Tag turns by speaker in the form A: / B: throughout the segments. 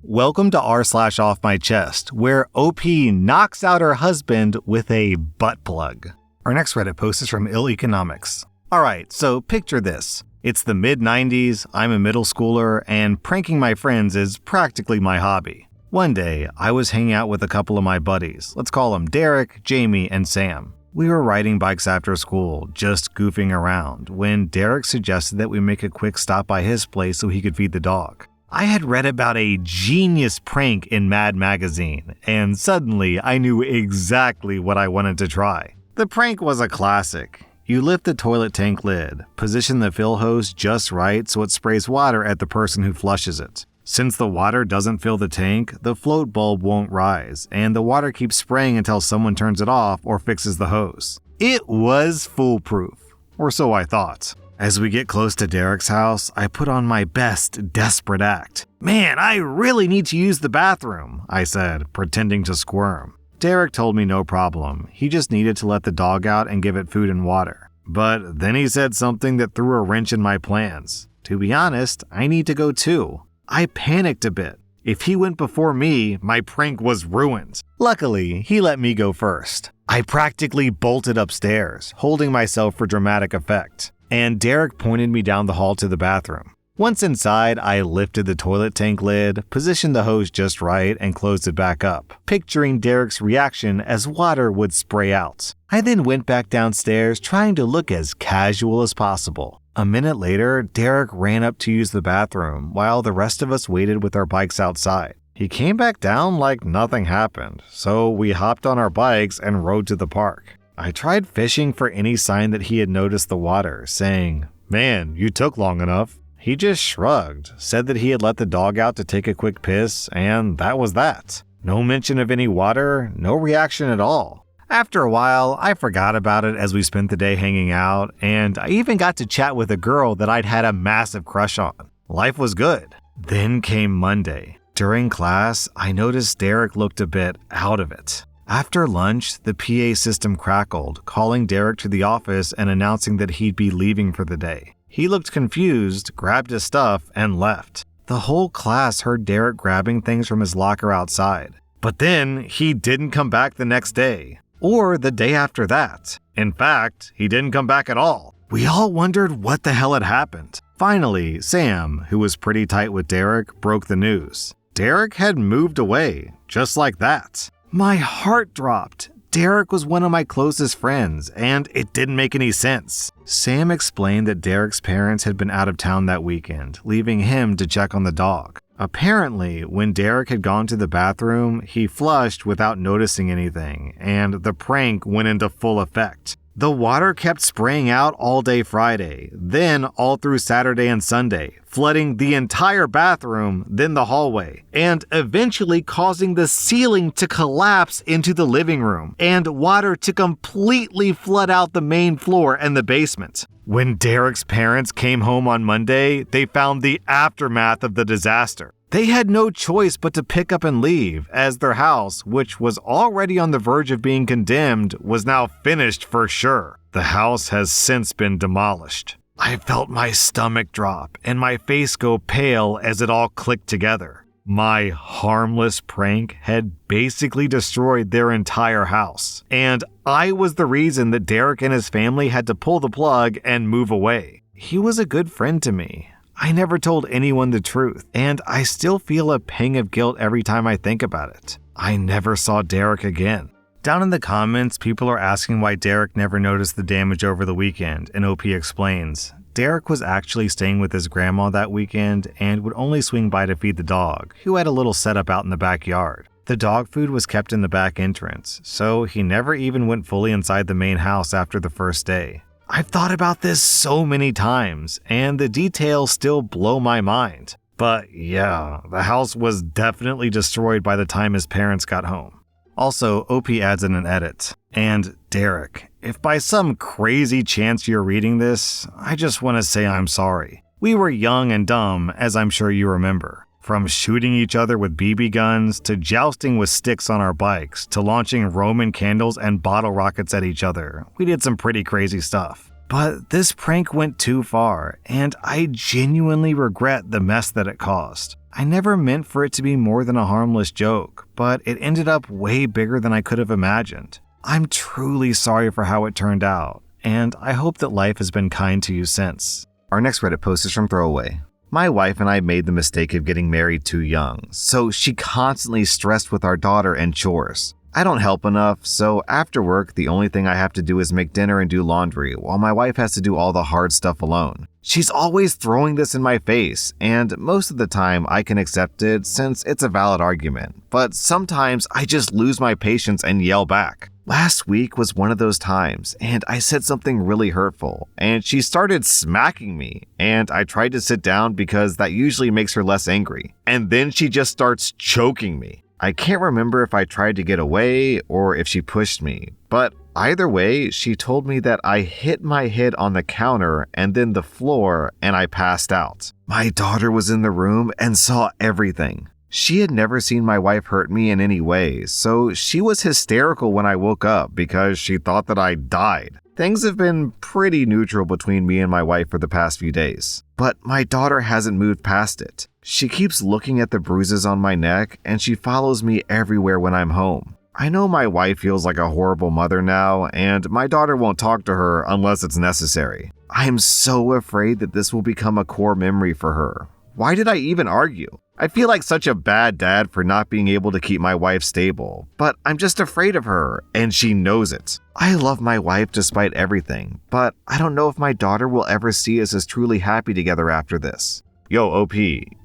A: Welcome to r/Offmychest, where OP knocks out her husband with a butt plug. Our next Reddit post is from Ill Economics. Alright, so picture this. It's the mid-90s, I'm a middle schooler, and pranking my friends is practically my hobby. One day, I was hanging out with a couple of my buddies. Let's call them Derek, Jamie, and Sam. We were riding bikes after school, just goofing around, when Derek suggested that we make a quick stop by his place so he could feed the dog. I had read about a genius prank in Mad Magazine, and suddenly I knew exactly what I wanted to try. The prank was a classic. You lift the toilet tank lid, position the fill hose just right so it sprays water at the person who flushes it. Since the water doesn't fill the tank, the float bulb won't rise, and the water keeps spraying until someone turns it off or fixes the hose. It was foolproof, or so I thought. As we get close to Derek's house, I put on my best desperate act. "Man, I really need to use the bathroom," I said, pretending to squirm. Derek told me no problem. He just needed to let the dog out and give it food and water. But then he said something that threw a wrench in my plans. To be honest, I need to go too. I panicked a bit. If he went before me, my prank was ruined. Luckily, he let me go first. I practically bolted upstairs, holding myself for dramatic effect, and Derek pointed me down the hall to the bathroom. Once inside, I lifted the toilet tank lid, positioned the hose just right, and closed it back up, picturing Derek's reaction as water would spray out. I then went back downstairs, trying to look as casual as possible. A minute later, Derek ran up to use the bathroom, while the rest of us waited with our bikes outside. He came back down like nothing happened, so we hopped on our bikes and rode to the park. I tried fishing for any sign that he had noticed the water, saying, "Man, you took long enough." He just shrugged, said that he had let the dog out to take a quick piss, and that was that. No mention of any water, no reaction at all. After a while, I forgot about it as we spent the day hanging out, and I even got to chat with a girl that I'd had a massive crush on. Life was good. Then came Monday. During class, I noticed Derek looked a bit out of it. After lunch, the PA system crackled, calling Derek to the office and announcing that he'd be leaving for the day. He looked confused, grabbed his stuff, and left. The whole class heard Derek grabbing things from his locker outside. But then, he didn't come back the next day, or the day after that. In fact, he didn't come back at all. We all wondered what the hell had happened. Finally, Sam, who was pretty tight with Derek, broke the news. Derek had moved away, just like that. My heart dropped. Derek was one of my closest friends, and it didn't make any sense. Sam explained that Derek's parents had been out of town that weekend, leaving him to check on the dog. Apparently, when Derek had gone to the bathroom, he flushed without noticing anything, and the prank went into full effect. The water kept spraying out all day Friday, then all through Saturday and Sunday, flooding the entire bathroom, then the hallway, and eventually causing the ceiling to collapse into the living room, and water to completely flood out the main floor and the basement. When Derek's parents came home on Monday, they found the aftermath of the disaster. They had no choice but to pick up and leave, as their house, which was already on the verge of being condemned, was now finished for sure. The house has since been demolished. I felt my stomach drop and my face go pale as it all clicked together. My harmless prank had basically destroyed their entire house, and I was the reason that Derek and his family had to pull the plug and move away. He was a good friend to me. I never told anyone the truth, and I still feel a pang of guilt every time I think about it. I never saw Derek again. Down in the comments, people are asking why Derek never noticed the damage over the weekend, and OP explains. Derek was actually staying with his grandma that weekend and would only swing by to feed the dog, who had a little setup out in the backyard. The dog food was kept in the back entrance, so he never even went fully inside the main house after the first day. I've thought about this so many times, and the details still blow my mind. But yeah, the house was definitely destroyed by the time his parents got home. Also, OP adds in an edit. And Derek, if by some crazy chance you're reading this, I just want to say I'm sorry. We were young and dumb, as I'm sure you remember. From shooting each other with BB guns, to jousting with sticks on our bikes, to launching Roman candles and bottle rockets at each other. We did some pretty crazy stuff. But this prank went too far, and I genuinely regret the mess that it caused. I never meant for it to be more than a harmless joke, but it ended up way bigger than I could have imagined. I'm truly sorry for how it turned out, and I hope that life has been kind to you since. Our next Reddit post is from Throwaway. My wife and I made the mistake of getting married too young, so she constantly stressed with our daughter and chores. I don't help enough, so after work, the only thing I have to do is make dinner and do laundry, while my wife has to do all the hard stuff alone. She's always throwing this in my face, and most of the time I can accept it since it's a valid argument, but sometimes I just lose my patience and yell back. Last week was one of those times, and I said something really hurtful, and she started smacking me, and I tried to sit down because that usually makes her less angry, and then she just starts choking me. I can't remember if I tried to get away or if she pushed me, but either way, she told me that I hit my head on the counter and then the floor and I passed out. My daughter was in the room and saw everything. She had never seen my wife hurt me in any way, so she was hysterical when I woke up because she thought that I died. Things have been pretty neutral between me and my wife for the past few days, but my daughter hasn't moved past it. She keeps looking at the bruises on my neck, and she follows me everywhere when I'm home. I know my wife feels like a horrible mother now, and my daughter won't talk to her unless it's necessary. I am so afraid that this will become a core memory for her. Why did I even argue? I feel like such a bad dad for not being able to keep my wife stable, but I'm just afraid of her, and she knows it. I love my wife despite everything, but I don't know if my daughter will ever see us as truly happy together after this. Yo, OP,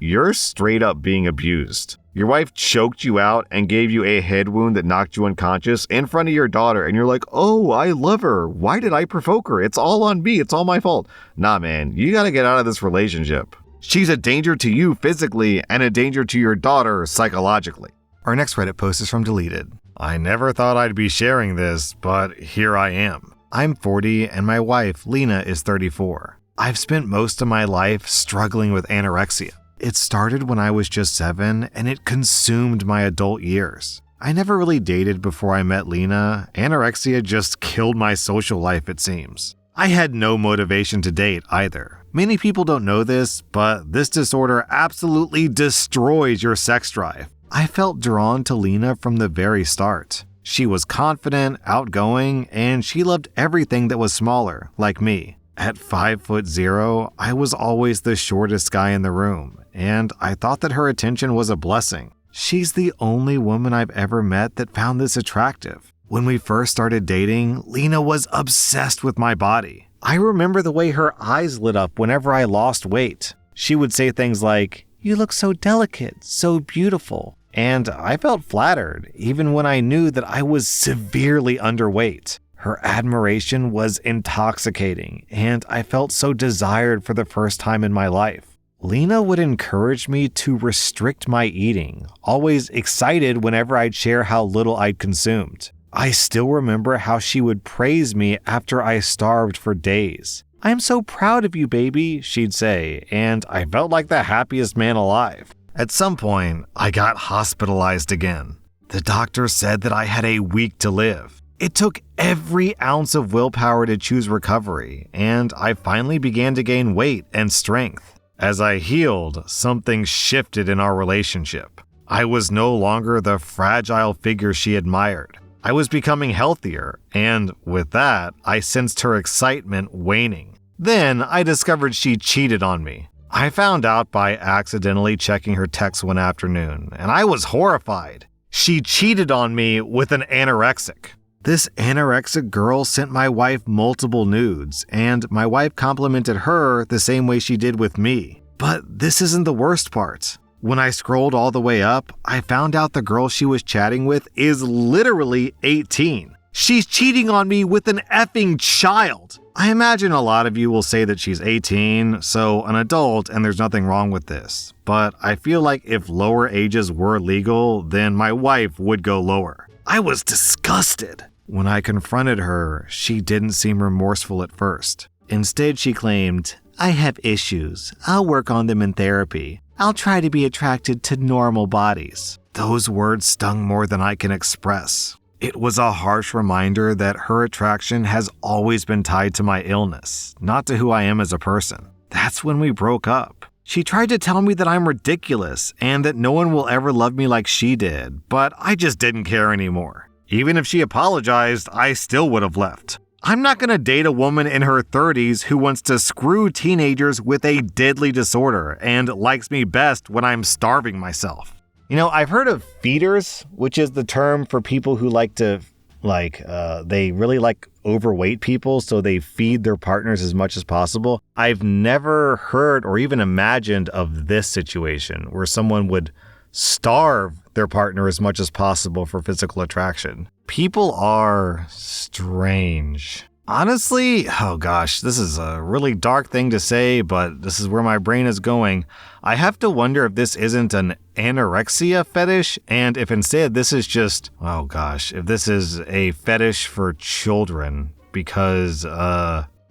A: you're straight up being abused. Your wife choked you out and gave you a head wound that knocked you unconscious in front of your daughter, and you're like, oh, I love her. Why did I provoke her? It's all on me. It's all my fault. Nah, man, you gotta get out of this relationship. She's a danger to you physically and a danger to your daughter psychologically. Our next Reddit post is from Deleted. I never thought I'd be sharing this, but here I am. I'm 40 and my wife, Lena, is 34. I've spent most of my life struggling with anorexia. It started when I was just 7 and it consumed my adult years. I never really dated before I met Lena. Anorexia just killed my social life, it seems. I had no motivation to date either. Many people don't know this, but this disorder absolutely destroys your sex drive. I felt drawn to Lena from the very start. She was confident, outgoing, and she loved everything that was smaller, like me. At 5'0", I was always the shortest guy in the room, and I thought that her attention was a blessing. She's the only woman I've ever met that found this attractive. When we first started dating, Lena was obsessed with my body. I remember the way her eyes lit up whenever I lost weight. She would say things like, "You look so delicate, so beautiful." And I felt flattered, even when I knew that I was severely underweight. Her admiration was intoxicating, and I felt so desired for the first time in my life. Lena would encourage me to restrict my eating, always excited whenever I'd share how little I'd consumed. I still remember how she would praise me after I starved for days. "I'm so proud of you, baby," she'd say, and I felt like the happiest man alive. At some point, I got hospitalized again. The doctor said that I had a week to live. It took every ounce of willpower to choose recovery, and I finally began to gain weight and strength. As I healed, something shifted in our relationship. I was no longer the fragile figure she admired. I was becoming healthier, and with that, I sensed her excitement waning. Then I discovered she cheated on me. I found out by accidentally checking her texts one afternoon, and I was horrified. She cheated on me with an anorexic. This anorexic girl sent my wife multiple nudes, and my wife complimented her the same way she did with me. But this isn't the worst part. When I scrolled all the way up, I found out the girl she was chatting with is literally 18. She's cheating on me with an effing child. I imagine a lot of you will say that she's 18, so an adult, and there's nothing wrong with this. But I feel like if lower ages were legal, then my wife would go lower. I was disgusted. When I confronted her, she didn't seem remorseful at first. Instead, she claimed, "I have issues. I'll work on them in therapy. I'll try to be attracted to normal bodies." Those words stung more than I can express. It was a harsh reminder that her attraction has always been tied to my illness, not to who I am as a person. That's when we broke up. She tried to tell me that I'm ridiculous and that no one will ever love me like she did, but I just didn't care anymore. Even if she apologized, I still would have left. I'm not going to date a woman in her 30s who wants to screw teenagers with a deadly disorder and likes me best when I'm starving myself. I've heard of feeders, which is the term for people who they really like overweight people, so they feed their partners as much as possible. I've never heard or even imagined of this situation where someone would starve their partner as much as possible for physical attraction. People are strange. Honestly, oh gosh, this is a really dark thing to say, but this is where my brain is going. I have to wonder if this isn't an anorexia fetish, and if instead this is just, if this is a fetish for children, because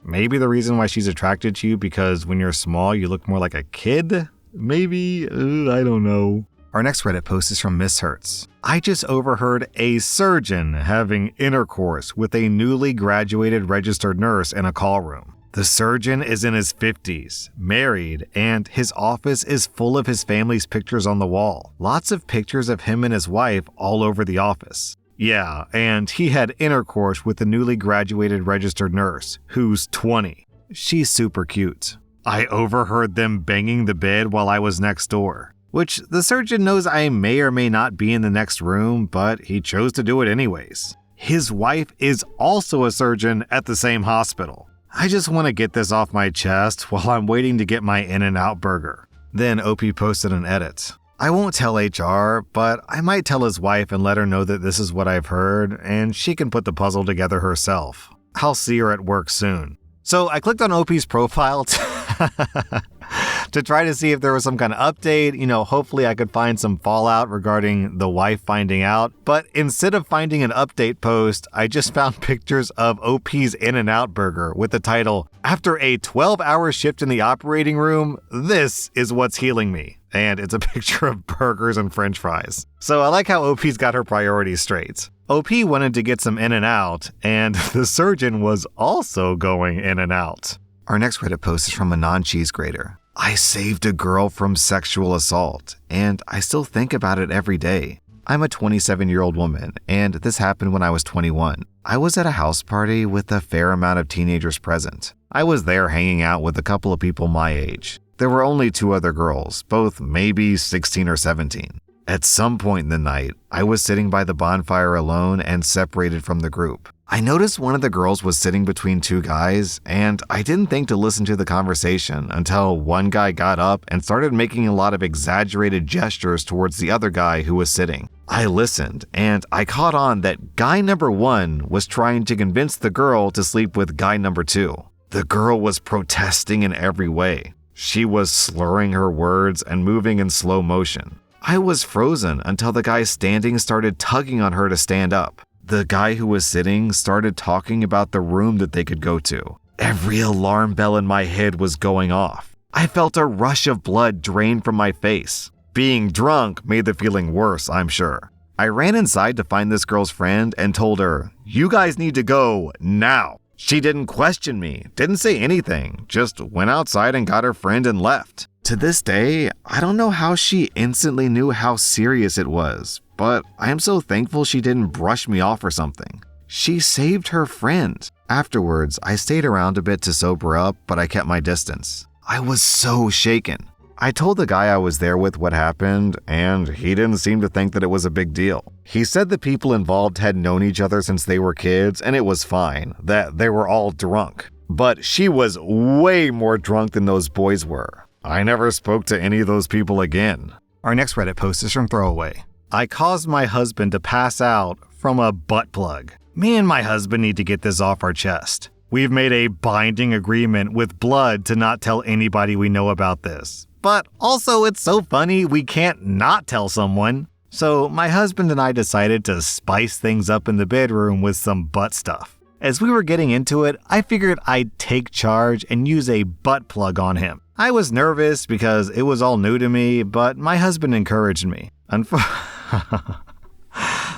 A: maybe the reason why she's attracted to you because when you're small, you look more like a kid? Maybe? I don't know. Our next Reddit post is from Miss Hertz. I just overheard a surgeon having intercourse with a newly graduated registered nurse in a call room. The surgeon is in his 50s, married, and his office is full of his family's pictures on the wall. Lots of pictures of him and his wife all over the office. Yeah, and he had intercourse with the newly graduated registered nurse, who's 20. She's super cute. I overheard them banging the bed while I was next door. Which the surgeon knows I may or may not be in the next room, but he chose to do it anyways. His wife is also a surgeon at the same hospital. I just want to get this off my chest while I'm waiting to get my In-N-Out burger. Then OP posted an edit. I won't tell HR, but I might tell his wife and let her know that this is what I've heard, and she can put the puzzle together herself. I'll see her at work soon. So I clicked on OP's profile to try to see if there was some kind of update. Hopefully I could find some fallout regarding the wife finding out. But instead of finding an update post, I just found pictures of OP's In-N-Out burger with the title, "After a 12-hour shift in the operating room, this is what's healing me." And it's a picture of burgers and french fries. So I like how OP's got her priorities straight. OP wanted to get some In-N-Out, and the surgeon was also going In-N-Out. Our next Reddit post is from a non-cheese grater. I saved a girl from sexual assault, and I still think about it every day. I'm a 27-year-old woman, and this happened when I was 21. I was at a house party with a fair amount of teenagers present. I was there hanging out with a couple of people my age. There were only 2 other girls, both maybe 16 or 17. At some point in the night, I was sitting by the bonfire alone and separated from the group. I noticed one of the girls was sitting between 2 guys, and I didn't think to listen to the conversation until one guy got up and started making a lot of exaggerated gestures towards the other guy who was sitting. I listened, and I caught on that guy number 1 was trying to convince the girl to sleep with guy number 2. The girl was protesting in every way. She was slurring her words and moving in slow motion. I was frozen until the guy standing started tugging on her to stand up. The guy who was sitting started talking about the room that they could go to. Every alarm bell in my head was going off. I felt a rush of blood drain from my face. Being drunk made the feeling worse, I'm sure. I ran inside to find this girl's friend and told her, "You guys need to go now." She didn't question me, didn't say anything, just went outside and got her friend and left. To this day, I don't know how she instantly knew how serious it was, but I am so thankful she didn't brush me off or something. She saved her friend. Afterwards, I stayed around a bit to sober up, but I kept my distance. I was so shaken. I told the guy I was there with what happened, and he didn't seem to think that it was a big deal. He said the people involved had known each other since they were kids, and it was fine, that they were all drunk. But she was way more drunk than those boys were. I never spoke to any of those people again. Our next Reddit post is from Throwaway. I caused my husband to pass out from a butt plug. Me and my husband need to get this off our chest. We've made a binding agreement with blood to not tell anybody we know about this. But also it's so funny we can't not tell someone. So my husband and I decided to spice things up in the bedroom with some butt stuff. As we were getting into it, I figured I'd take charge and use a butt plug on him. I was nervous because it was all new to me, but my husband encouraged me.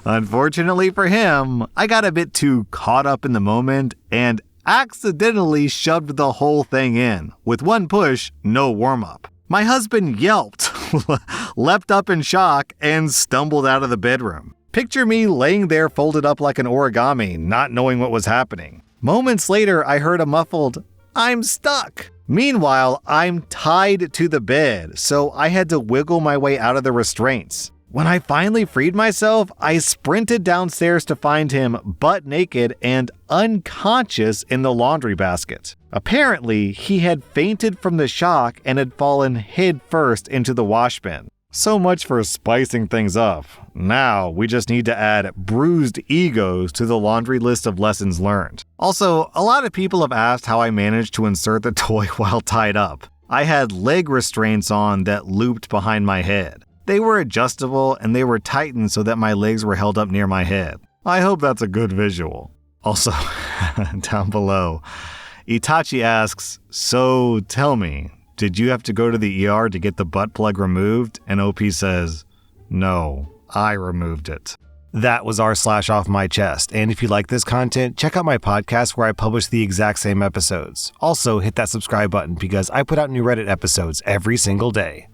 A: Unfortunately for him, I got a bit too caught up in the moment and accidentally shoved the whole thing in, with one push, no warm-up. My husband yelped, leapt up in shock, and stumbled out of the bedroom. Picture me laying there folded up like an origami, not knowing what was happening. Moments later, I heard a muffled, "I'm stuck." Meanwhile, I'm tied to the bed, so I had to wiggle my way out of the restraints. When I finally freed myself, I sprinted downstairs to find him butt naked and unconscious in the laundry basket. Apparently, he had fainted from the shock and had fallen head first into the wash bin. So much for spicing things up. Now, we just need to add bruised egos to the laundry list of lessons learned. Also, a lot of people have asked how I managed to insert the toy while tied up. I had leg restraints on that looped behind my head. They were adjustable and they were tightened so that my legs were held up near my head. I hope that's a good visual. Also, down below, Itachi asks, "So tell me, did you have to go to the ER to get the butt plug removed?" And OP says, "No, I removed it." That was r/offmychest. And if you like this content, check out my podcast where I publish the exact same episodes. Also, hit that subscribe button because I put out new Reddit episodes every single day.